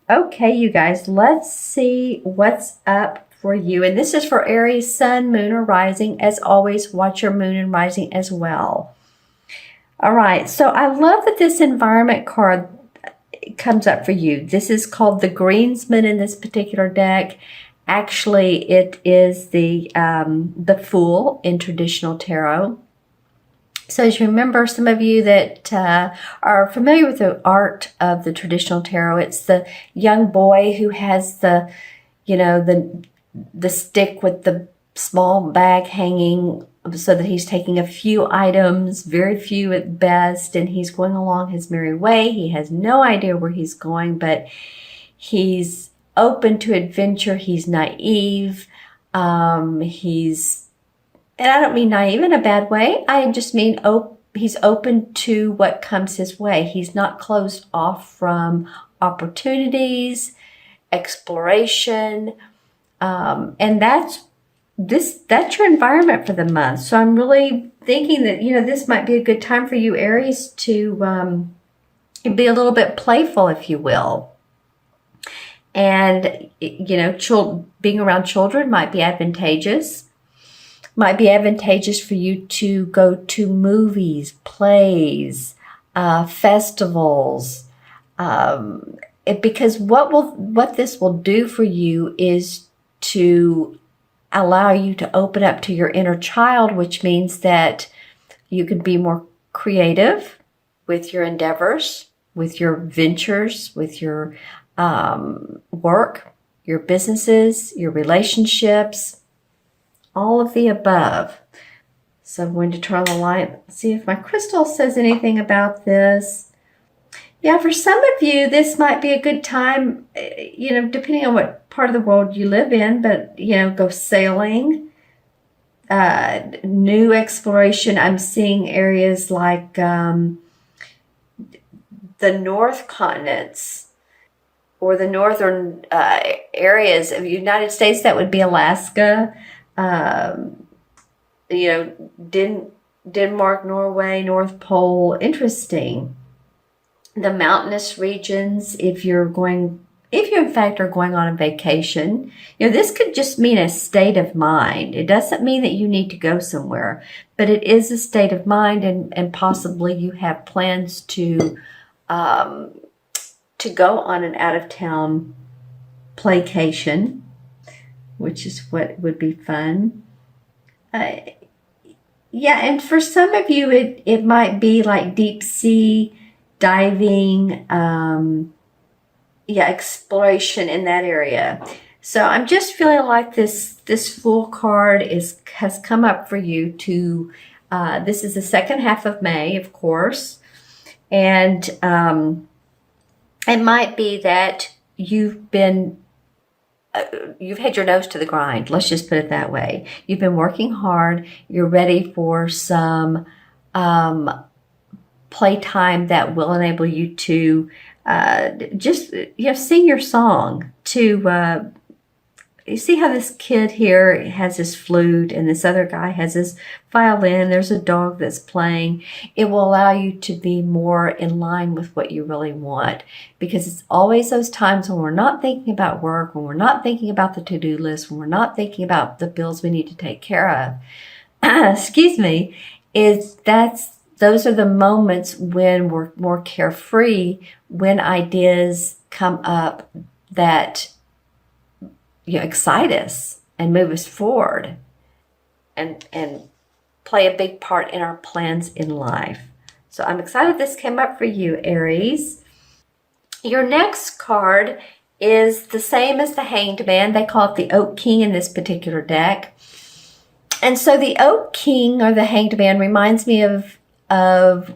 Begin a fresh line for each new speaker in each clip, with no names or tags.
Okay, you guys, let's see what's up for you. And this is for Aries, Sun, Moon, or Rising. As always, watch your Moon and Rising as well. All right, so I love that this environment card comes up for you. This is called the Greensman in this particular deck. Actually, it is the Fool in traditional tarot. So as you remember, some of you that are familiar with the art of the traditional tarot, it's the young boy who has the, the stick with the small bag hanging so that he's taking a few items, very few at best, and he's going along his merry way. He has no idea where he's going, but he's open to adventure. He's naive. And I don't mean naive in a bad way. I just mean he's open to what comes his way. He's not closed off from opportunities, exploration, and that's your environment for the month. So I'm really thinking that this might be a good time for you, Aries, to be a little bit playful, if you will. And being around children might be advantageous. Might be advantageous for you to go to movies, plays, festivals, because what this will do for you is to allow you to open up to your inner child, which means that you can be more creative with your endeavors, with your ventures, with your work, your businesses, your relationships, all of the above. So I'm going to turn on the light, see if my crystal says anything about this. Yeah, for some of you, this might be a good time, depending on what part of the world you live in, but, go sailing, new exploration. I'm seeing areas like the North continents or the northern areas of the United States. That would be Alaska, Denmark, Norway, North Pole. Interesting. The mountainous regions, if you in fact are going on a vacation, this could just mean a state of mind. It doesn't mean that you need to go somewhere, but it is a state of mind, and possibly you have plans to go on an out-of-town playcation, which is what would be fun. Yeah, and for some of you, it might be like deep sea diving, exploration in that area. So I'm just feeling like this Fool card has come up for you to. This is the second half of May, of course, and it might be that you've had your nose to the grind. Let's just put it that way. You've been working hard. You're ready for some playtime that will enable you to just sing your song. To you see how this kid here has his flute and this other guy has his violin. There's a dog that's playing. It will allow you to be more in line with what you really want, because it's always those times when we're not thinking about work, when we're not thinking about the to-do list, when we're not thinking about the bills we need to take care of. Excuse me, those are the moments when we're more carefree, when ideas come up that excite us and move us forward and play a big part in our plans in life. So I'm excited this came up for you, Aries. Your next card is the same as the Hanged Man. They call it the Oak King in this particular deck. And so the Oak King, or the Hanged Man, reminds me of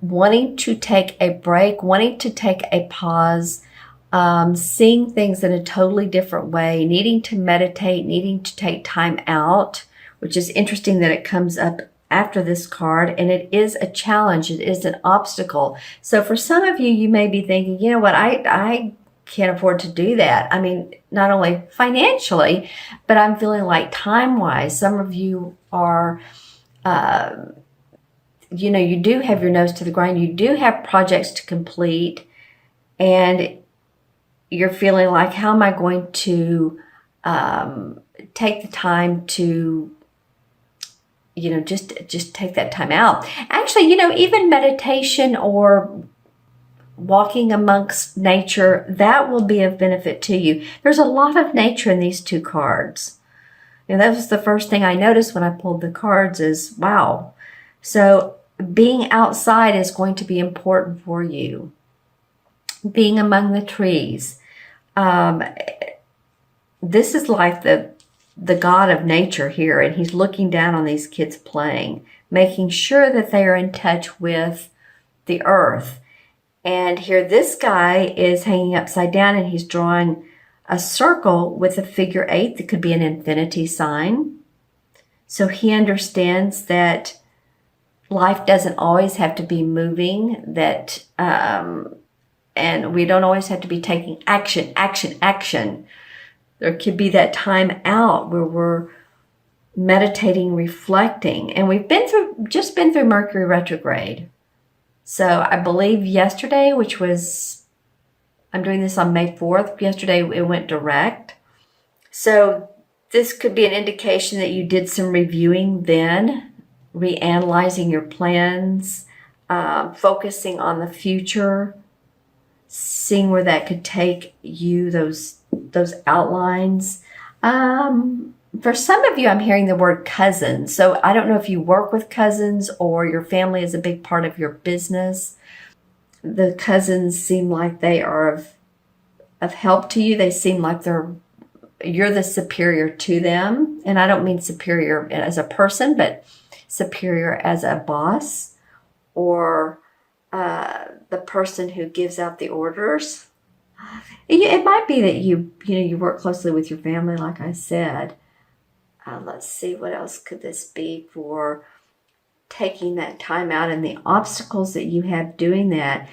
wanting to take a break, wanting to take a pause, seeing things in a totally different way, needing to meditate, needing to take time out, which is interesting that it comes up after this card. And it is a challenge. It is an obstacle. So for some of you, you may be thinking, you know what, I can't afford to do that. I mean, not only financially, but I'm feeling like time-wise. Some of you are, you do have your nose to the grind. You do have projects to complete. And you're feeling like, how am I going to take the time to, just take that time out. Actually, even meditation or walking amongst nature, that will be of benefit to you. There's a lot of nature in these two cards. That was the first thing I noticed when I pulled the cards is, wow. So being outside is going to be important for you. Being among the trees. This is like the God of nature here, and he's looking down on these kids playing, making sure that they are in touch with the earth. And here this guy is hanging upside down, and he's drawing a circle with a figure 8 that could be an infinity sign. So he understands that life doesn't always have to be moving, and we don't always have to be taking action. There could be that time out where we're meditating, reflecting. And we've just been through Mercury retrograde. So I believe yesterday, I'm doing this on May 4th. Yesterday it went direct. So this could be an indication that you did some reviewing then, reanalyzing your plans, focusing on the future, seeing where that could take you, those outlines. For some of you, I'm hearing the word cousins. So I don't know if you work with cousins or your family is a big part of your business. The cousins seem like they are of help to you. They seem like you're the superior to them. And I don't mean superior as a person, but superior as a boss or the person who gives out the orders. It might be that you work closely with your family, like I said. Let's see, what else could this be for taking that time out and the obstacles that you have doing that.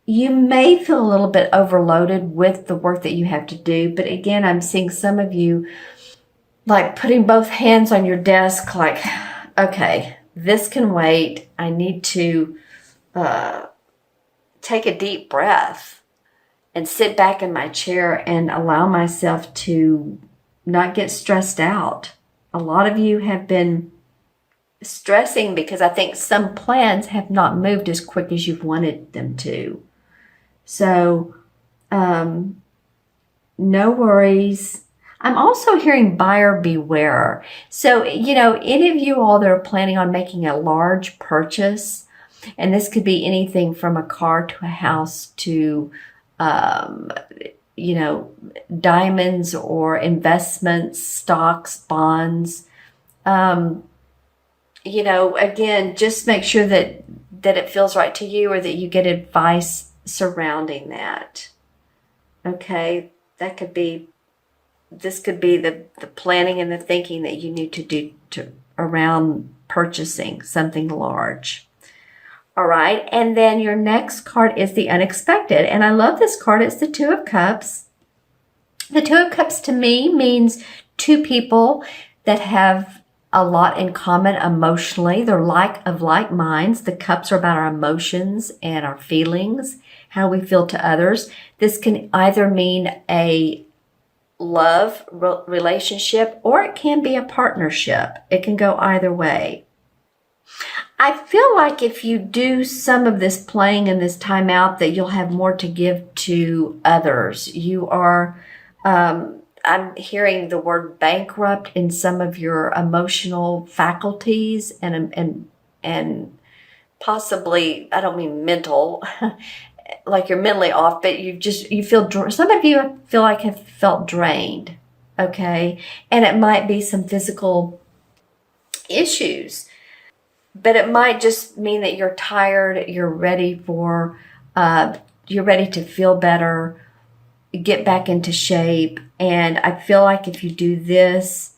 You may feel a little bit overloaded with the work that you have to do. But again, I'm seeing some of you like putting both hands on your desk like, okay, this can wait. I need to take a deep breath and sit back in my chair and allow myself to not get stressed out. A lot of you have been stressing because I think some plans have not moved as quick as you've wanted them to. So, no worries. I'm also hearing buyer beware. So, any of you all that are planning on making a large purchase, and this could be anything from a car to a house to, diamonds or investments, stocks, bonds. Again, just make sure that it feels right to you or that you get advice surrounding that. Okay, this could be the planning and the thinking that you need to do around purchasing something large. All right, and then your next card is the unexpected. And I love this card. It's the Two of Cups. The Two of Cups to me means two people that have a lot in common emotionally. They're like minds. The cups are about our emotions and our feelings, how we feel to others. This can either mean a love relationship or it can be a partnership. It can go either way. I feel like if you do some of this playing and this time out, that you'll have more to give to others. You are, I'm hearing the word bankrupt in some of your emotional faculties and possibly, I don't mean mental, like you're mentally off, but you feel, some of you feel like have felt drained. Okay. And it might be some physical issues. But it might just mean that you're tired, you're ready to feel better, get back into shape. And I feel like if you do this,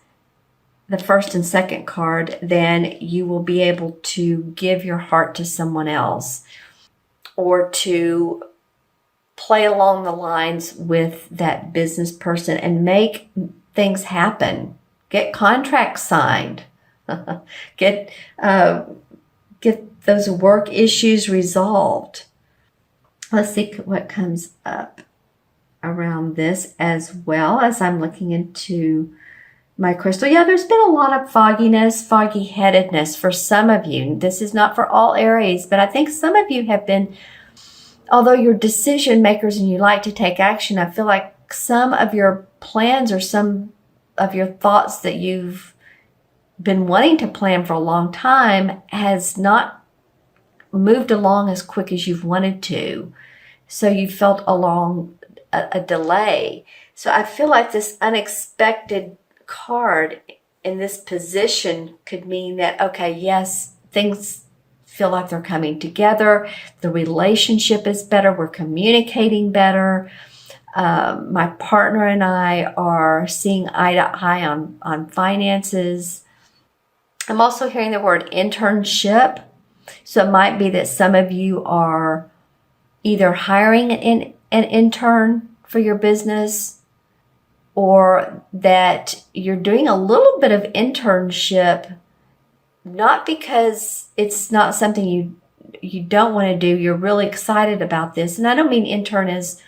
the first and second card, then you will be able to give your heart to someone else or to play along the lines with that business person and make things happen. Get contracts signed. Get those work issues resolved. Let's see what comes up around this as well as I'm looking into my crystal. Yeah, there's been a lot of fogginess, foggy headedness for some of you. This is not for all Aries, but I think some of you have been, although you're decision makers and you like to take action, I feel like some of your plans or some of your thoughts that you've been wanting to plan for a long time has not moved along as quick as you've wanted to. So you felt a delay. So I feel like this unexpected card in this position could mean that, okay, yes, things feel like they're coming together. The relationship is better. We're communicating better. My partner and I are seeing eye to eye on finances. I'm also hearing the word internship. So it might be that some of you are either hiring an intern for your business, or that you're doing a little bit of internship, not because it's not something you don't want to do. You're really excited about this. And I don't mean intern as,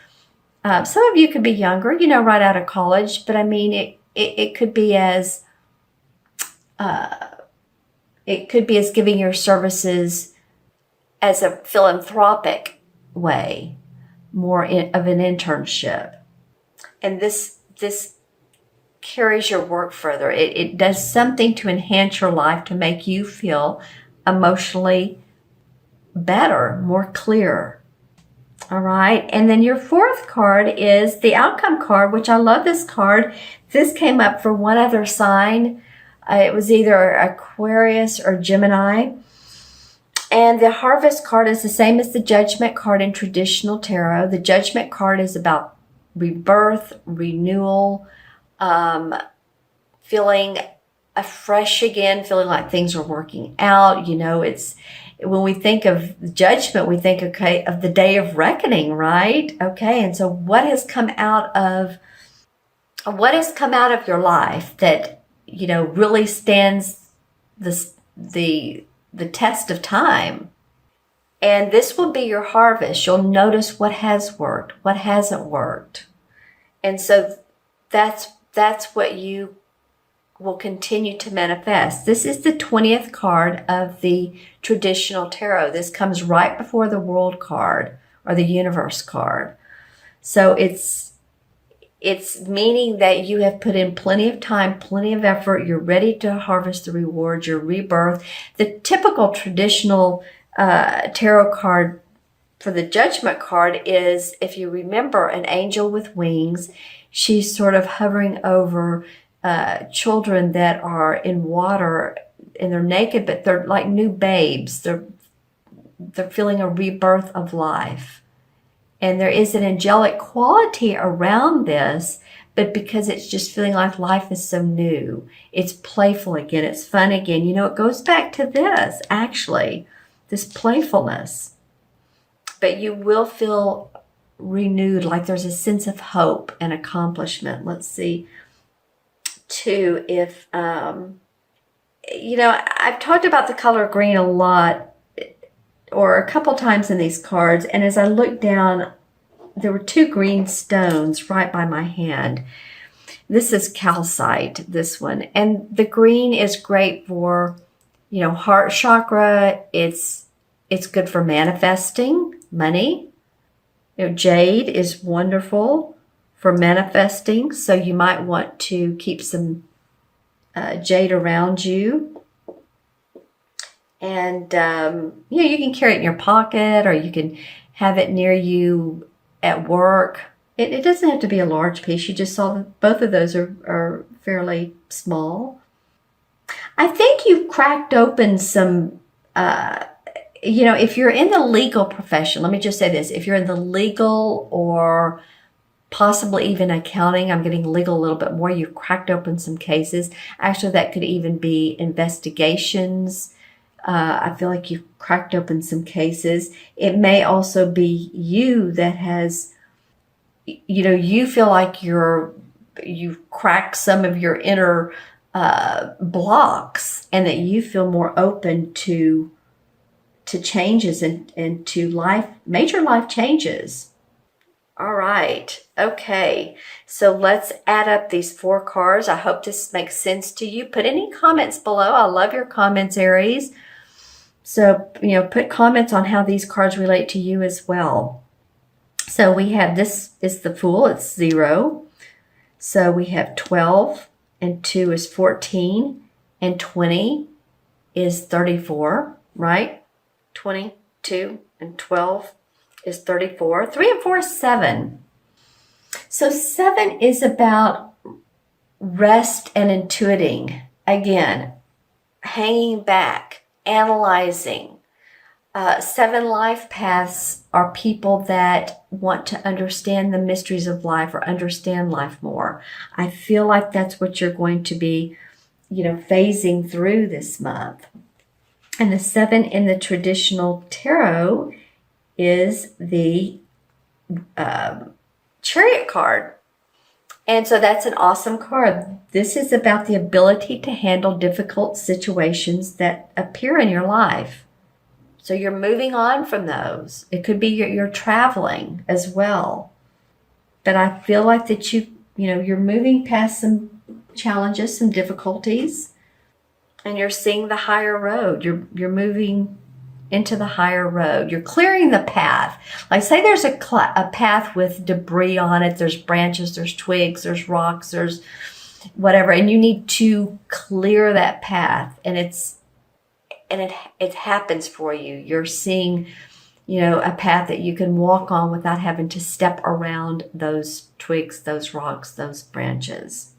some of you could be younger, right out of college, but I mean, it could be as, giving your services as a philanthropic way, more of an internship. And this carries your work further. It does something to enhance your life, to make you feel emotionally better, more clear. All right. And then your fourth card is the outcome card, which I love this card. This came up for one other sign. It was either Aquarius or Gemini. And the harvest card is the same as the judgment card in traditional tarot. The judgment card is about rebirth, renewal, feeling afresh again, feeling like things are working out. It's when we think of judgment, we think, okay, of the day of reckoning, right? Okay, and so what has come out of your life that really stands the test of time? And this will be your harvest. You'll notice what has worked, what hasn't worked. And so that's what you will continue to manifest. This is the 20th card of the traditional tarot. This comes right before the world card or the universe card. So it's meaning that you have put in plenty of time, plenty of effort. You're ready to harvest the rewards, your rebirth. The typical traditional tarot card for the judgment card is, if you remember, an angel with wings. She's sort of hovering over children that are in water and they're naked, but they're like new babes. They're feeling a rebirth of life. And there is an angelic quality around this, but because it's just feeling like life is so new, it's playful again, it's fun again. It goes back to this, actually, this playfulness. But you will feel renewed, like there's a sense of hope and accomplishment. Let's see, too, if, I've talked about the color green a lot, or a couple times in these cards, and as I looked down, there were two green stones right by my hand. This is calcite, this one, and the green is great for, heart chakra. It's good for manifesting money. Jade is wonderful for manifesting, so you might want to keep some jade around you. And, you can carry it in your pocket, or you can have it near you at work. It doesn't have to be a large piece. You just saw that both of those are fairly small. I think you've cracked open some, if you're in the legal profession, let me just say this. If you're in the legal or possibly even accounting, I'm getting legal a little bit more, you've cracked open some cases. Actually, that could even be investigations. I feel like you've cracked open some cases. It may also be you that has, you feel like you've cracked some of your inner blocks, and that you feel more open to to changes and to life, major life changes. All right. Okay. So let's add up these 4 cards. I hope this makes sense to you. Put any comments below. I love your comments, Aries. So, put comments on how these cards relate to you as well. So we have, this is the Fool. It's 0. So we have 12 and 2 is 14 and 20 is 34, right? 22 and 12 is 34. 3 and 4 is 7. So 7 is about rest and intuiting. Again, hanging back, analyzing. 7 life paths are people that want to understand the mysteries of life or understand life more. I feel like that's what you're going to be, phasing through this month. And the 7 in the traditional tarot is the Chariot card. And so that's an awesome card. This is about the ability to handle difficult situations that appear in your life. So you're moving on from those. It could be you're traveling as well. But I feel like that you're moving past some challenges, some difficulties, and you're seeing the higher road. You're moving into the higher road. You're clearing the path. Like, say there's a path with debris on it. There's branches, there's twigs, there's rocks, there's whatever, and you need to clear that path. And it happens for you. You're seeing, a path that you can walk on without having to step around those twigs, those rocks, those branches.